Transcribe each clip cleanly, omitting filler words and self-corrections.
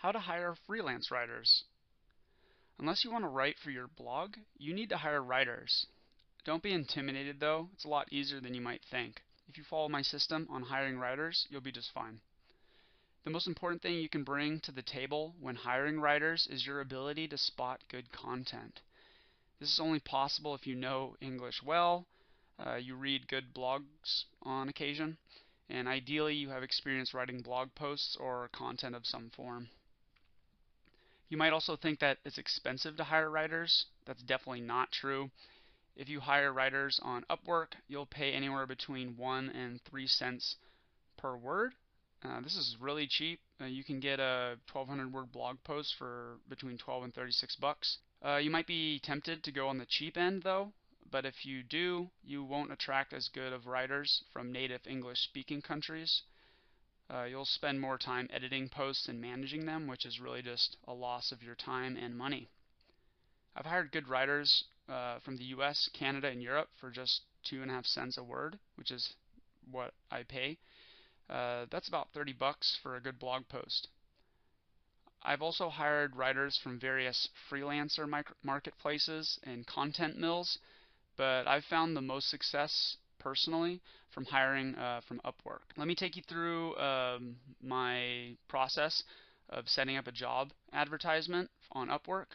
How to hire freelance writers. Unless you want to write for your blog, you need to hire writers. Don't be intimidated though, it's a lot easier than you might think. If you follow my system on hiring writers, you'll be just fine. The most important thing you can bring to the table when hiring writers is your ability to spot good content. This is only possible if you know English well, you read good blogs on occasion, and ideally you have experience writing blog posts or content of some form. You might also think that it's expensive to hire writers. That's definitely not true. If you hire writers on Upwork, you'll pay anywhere between 1 and 3 cents per word. This is really cheap. You can get a 1,200 word blog post for between 12 and 36 bucks. You might be tempted to go on the cheap end though, but if you do, you won't attract as good of writers from native English speaking countries. You'll spend more time editing posts and managing them, which is really just a loss of your time and money. I've hired good writers from the US, Canada, and Europe for just 2.5 cents a word, which is what I pay. That's about 30 bucks for a good blog post. I've also hired writers from various freelancer marketplaces and content mills, but I've found the most success personally from hiring from Upwork. Let me take you through my process of setting up a job advertisement on Upwork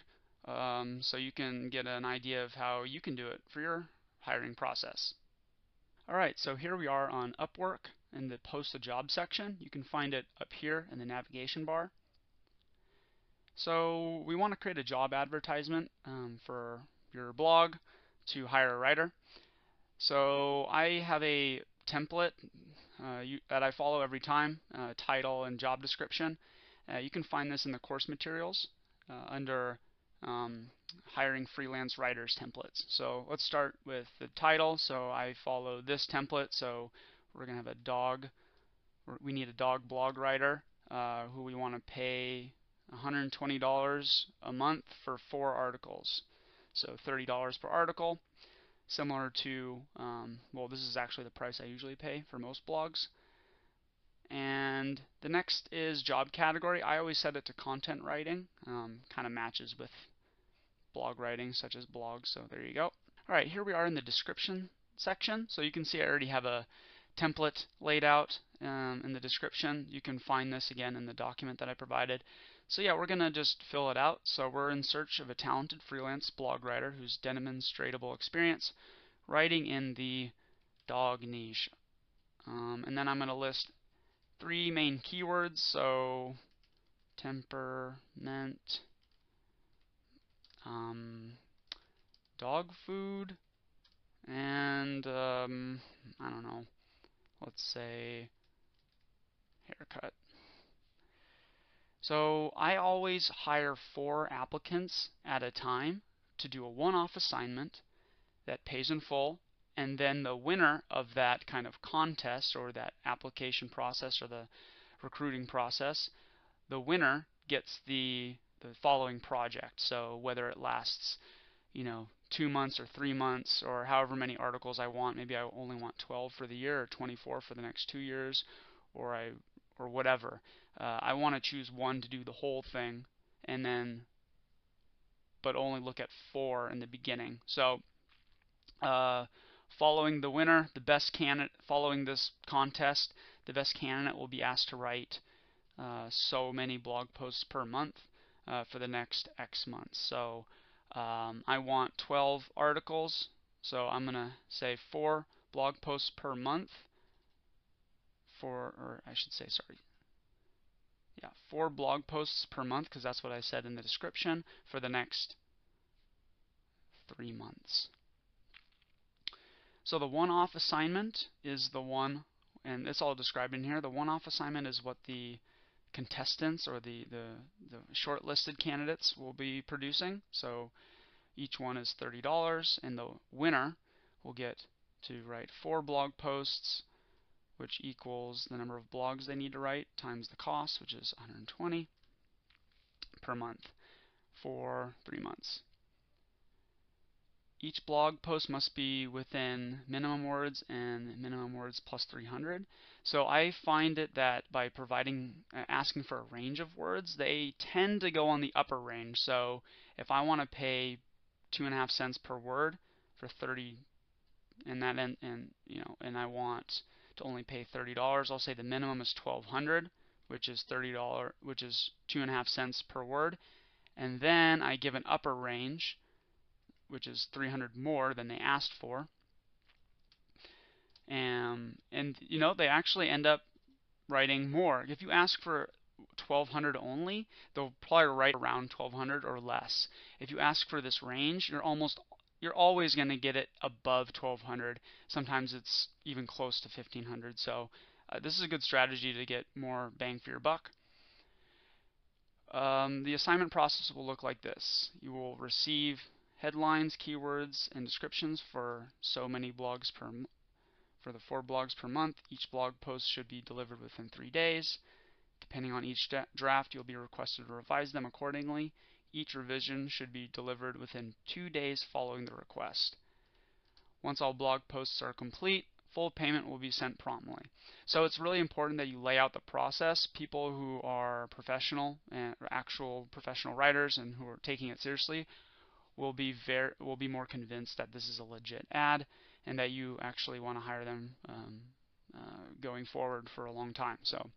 so you can get an idea of how you can do it for your hiring process. Alright, so here we are on Upwork in the Post a Job section. You can find it up here in the navigation bar. So we want to create a job advertisement for your blog to hire a writer. So I have a template that I follow every time, title and job description. You can find this in the course materials under hiring freelance writers templates. So let's start with the title. So I follow this template. So we're going to have a dog. We need a dog blog writer who we want to pay $120 a month for 4 articles. So $30 per article. Similar to, well, this is actually the price I usually pay for most blogs. And the next is job category. I always set it to content writing. Kind of matches with blog writing, such as blogs. So there you go. All right, here we are in the description section. So you can see I already have a template laid out in the description. You can find this again in the document that I provided. So yeah, we're going to just fill it out. So we're in search of a talented freelance blog writer who's demonstrable experience writing in the dog niche. And then I'm going to list 3 main keywords. So temperament, dog food, and I don't know, let's say haircut. So I always hire 4 applicants at a time to do a one-off assignment that pays in full, and then the winner of that kind of contest or that application process or the recruiting process, the winner gets the following project. So whether it lasts 2 months or 3 months or however many articles I want, maybe I only want 12 for the year or 24 for the next 2 years, or whatever. I want to choose one to do the whole thing, and then but only look at 4 in the beginning. So following the winner, the best candidate, following this contest, the best candidate will be asked to write so many blog posts per month for the next X months. So I want 12 articles, so I'm going to say 4 blog posts per month or I should say, sorry, yeah, 4 blog posts per month, because that's what I said in the description, for the next 3 months. So the one-off assignment is the one, and it's all described in here. The one-off assignment is what the contestants or the shortlisted candidates will be producing. So each one is $30, and the winner will get to write 4 blog posts, which equals the number of blogs they need to write times the cost, which is $120 per month for 3 months. Each blog post must be within minimum words and minimum words plus 300. So I find it that by asking for a range of words, they tend to go on the upper range. So if I want to pay 2.5 cents per word for 30, and I want to only pay $30, I'll say the minimum is 1,200, which is $30, which is 2.5 cents per word, and then I give an upper range, which is 300 more than they asked for. And they actually end up writing more. If you ask for 1,200 only, they'll probably write around 1,200 or less. If you ask for this range, you're always going to get it above 1,200. Sometimes it's even close to 1,500. So this is a good strategy to get more bang for your buck. The assignment process will look like this. You will receive headlines, keywords, and descriptions for so many blogs for the 4 blogs per month. Each blog post should be delivered within 3 days. Depending on each draft, you'll be requested to revise them accordingly. Each revision should be delivered within 2 days following the request. Once all blog posts are complete, full payment will be sent promptly. So it's really important that you lay out the process. People who are professional and actual professional writers and who are taking it seriously will be more convinced that this is a legit ad and that you actually want to hire them going forward for a long time. So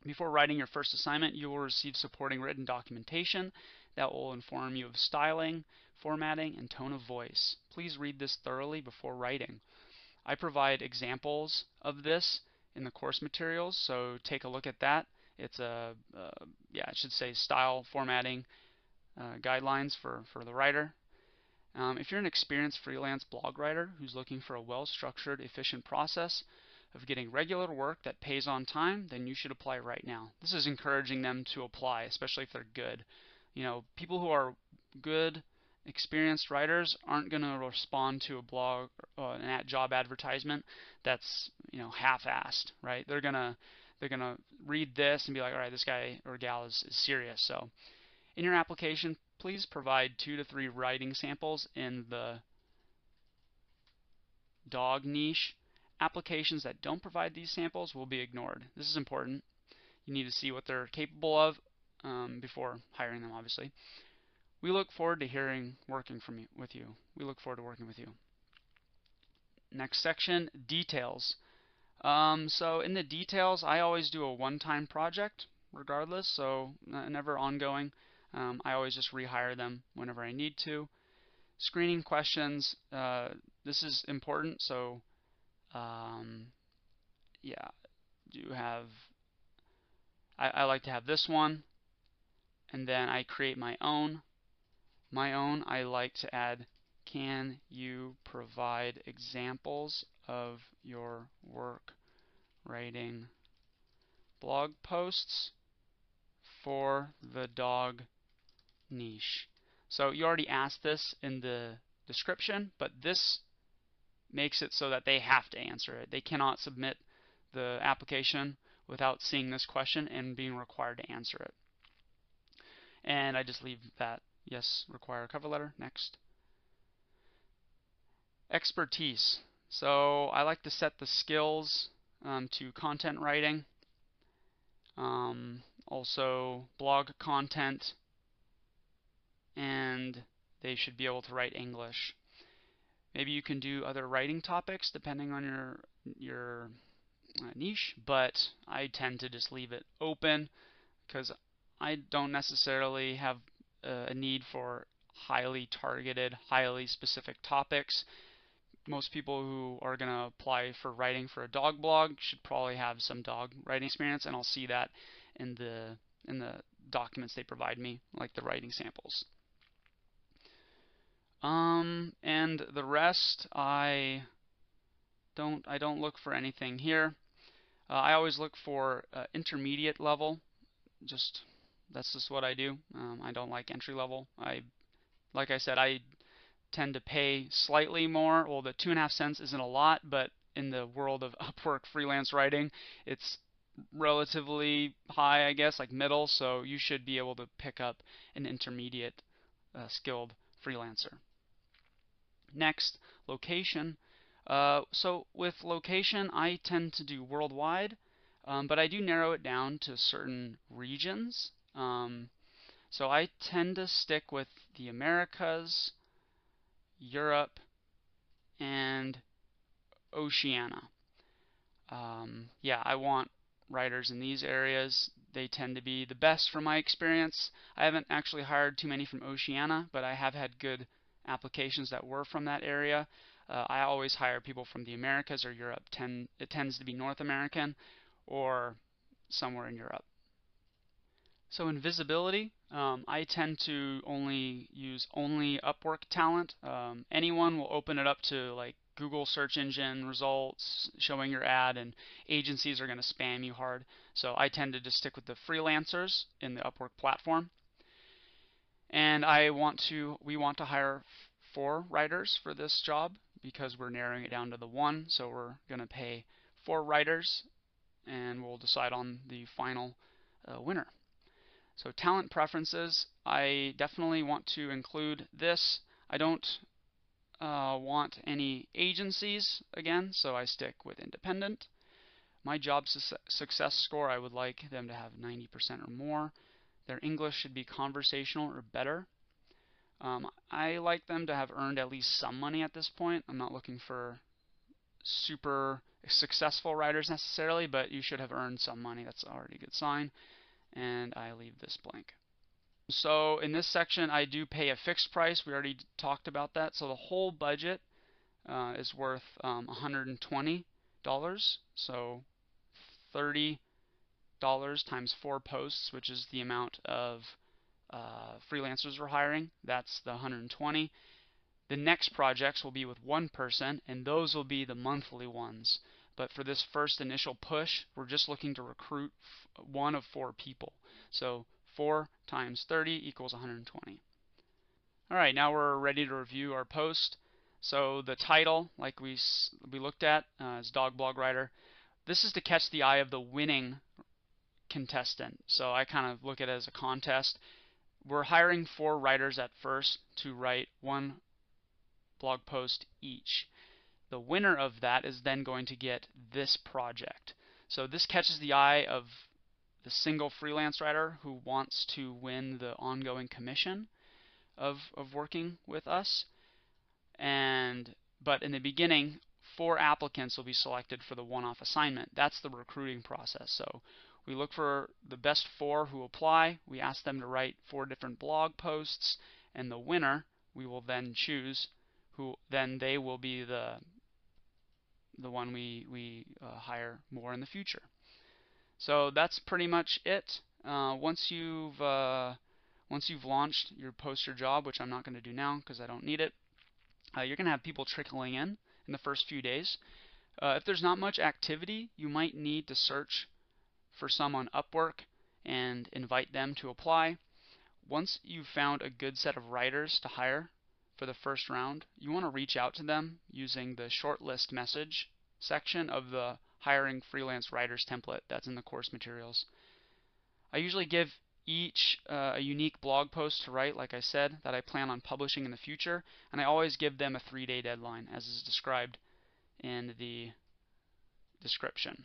before writing your first assignment, you will receive supporting written documentation that will inform you of styling, formatting, and tone of voice. Please read this thoroughly before writing. I provide examples of this in the course materials, so take a look at that. It's it should say style, formatting, guidelines for the writer. If you're an experienced freelance blog writer who's looking for a well-structured, efficient process of getting regular work that pays on time, then you should apply right now. This is encouraging them to apply, especially if they're good. People who are good, experienced writers aren't going to respond to a blog or an job advertisement that's half-assed, right? They're gonna read this and be like, all right, this guy or gal is serious. So in your application, please provide 2 to 3 writing samples in the dog niche. Applications that don't provide these samples will be ignored. This is important. You need to see what they're capable of before hiring them, obviously. We look forward to working with you. We look forward to working with you. Next section, details. So in the details, I always do a one-time project regardless, so never ongoing. I always just rehire them whenever I need to. Screening questions, this is important, so I like to have this one, and then I create my own. I like to add, can you provide examples of your work writing blog posts for the dog niche? So you already asked this in the description, but this makes it so that they have to answer it. They cannot submit the application without seeing this question and being required to answer it. And I just leave that, yes, require a cover letter. Next. Expertise. So I like to set the skills to content writing, also blog content, and they should be able to write English. Maybe you can do other writing topics depending on your niche, but I tend to just leave it open because I don't necessarily have a need for highly targeted, highly specific topics. Most people who are going to apply for writing for a dog blog should probably have some dog writing experience, and I'll see that in the documents they provide me, like the writing samples. And the rest, I don't look for anything here. I always look for intermediate level. That's just what I do. I don't like entry level. Like I said, I tend to pay slightly more. Well, the 2.5 cents isn't a lot, but in the world of Upwork freelance writing, it's relatively high, I guess, like middle. So you should be able to pick up an intermediate skilled freelancer. Next, location. So with location, I tend to do worldwide, but I do narrow it down to certain regions. So I tend to stick with the Americas, Europe, and Oceania. Yeah, I want writers in these areas. They tend to be the best from my experience. I haven't actually hired too many from Oceania, but I have had good applications that were from that area. I always hire people from the Americas or Europe. It tends to be North American or somewhere in Europe. So in visibility, I tend to only use Upwork talent. Anyone will open it up to like Google search engine results showing your ad, and agencies are going to spam you hard. So I tend to just stick with the freelancers in the Upwork platform. And we want to hire 4 writers for this job because we're narrowing it down to the one. So we're going to pay 4 writers, and we'll decide on the final winner. So talent preferences, I definitely want to include this. I don't want any agencies again, so I stick with independent. My job success score, I would like them to have 90% or more. Their English should be conversational or better. I like them to have earned at least some money at this point. I'm not looking for super successful writers necessarily, but you should have earned some money. That's already a good sign. And I leave this blank. So in this section, I do pay a fixed price. We already talked about that. So the whole budget is worth $120. So $30 times 4 posts, which is the amount of freelancers we're hiring. That's the 120. The next projects will be with one person, and those will be the monthly ones. But for this first initial push, we're just looking to recruit one of 4 people. So 4 times 30 equals 120. Alright, now we're ready to review our post. So the title, like we looked at, is Dog Blog Writer. This is to catch the eye of the winning contestant. So I kind of look at it as a contest. We're hiring 4 writers at first to write 1 blog post each. The winner of that is then going to get this project. So this catches the eye of the single freelance writer who wants to win the ongoing commission of working with us. But in the beginning, 4 applicants will be selected for the one-off assignment. That's the recruiting process. So we look for the best 4 who apply. We ask them to write 4 different blog posts, and the winner we will then choose, who then they will be the one we hire more in the future. So that's pretty much it. Once you've launched your post your job, which I'm not going to do now because I don't need it, you're going to have people trickling in the first few days. If there's not much activity, you might need to search for some on Upwork and invite them to apply. Once you've found a good set of writers to hire for the first round, you want to reach out to them using the shortlist message section of the hiring freelance writers template that's in the course materials. I usually give each a unique blog post to write, like I said, that I plan on publishing in the future, and I always give them a 3-day deadline, as is described in the description.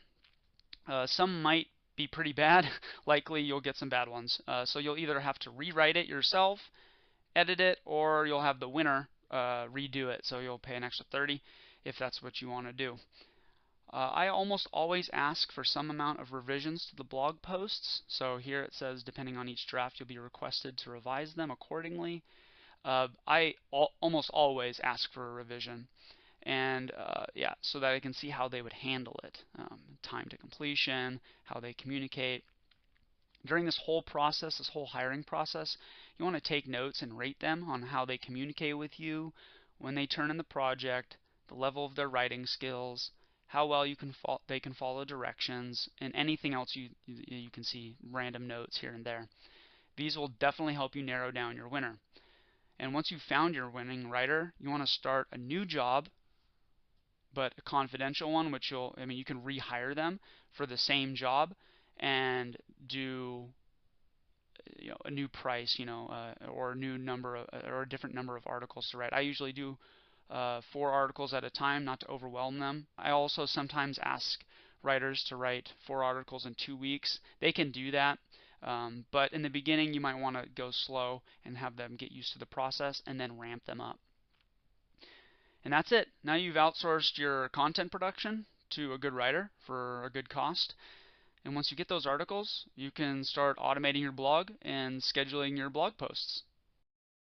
Some might be pretty bad. Likely you'll get some bad ones. So you'll either have to rewrite it yourself, edit it, or you'll have the winner redo it. So you'll pay an extra $30 if that's what you want to do. I almost always ask for some amount of revisions to the blog posts. So here it says, depending on each draft, you'll be requested to revise them accordingly. I almost always ask for a revision, and yeah, so that I can see how they would handle it, time to completion, how they communicate. During this whole process, this whole hiring process, you want to take notes and rate them on how they communicate with you, when they turn in the project, the level of their writing skills, how well they can follow directions, and anything else you can see, random notes here and there. These will definitely help you narrow down your winner. And once you've found your winning writer, you want to start a new job, but a confidential one, which you can rehire them for the same job and do a new price, or a new number or a different number of articles to write. I usually do 4 articles at a time, not to overwhelm them. I also sometimes ask writers to write 4 articles in 2 weeks. They can do that, but in the beginning you might want to go slow and have them get used to the process and then ramp them up. And that's it. Now you've outsourced your content production to a good writer for a good cost. And once you get those articles, you can start automating your blog and scheduling your blog posts.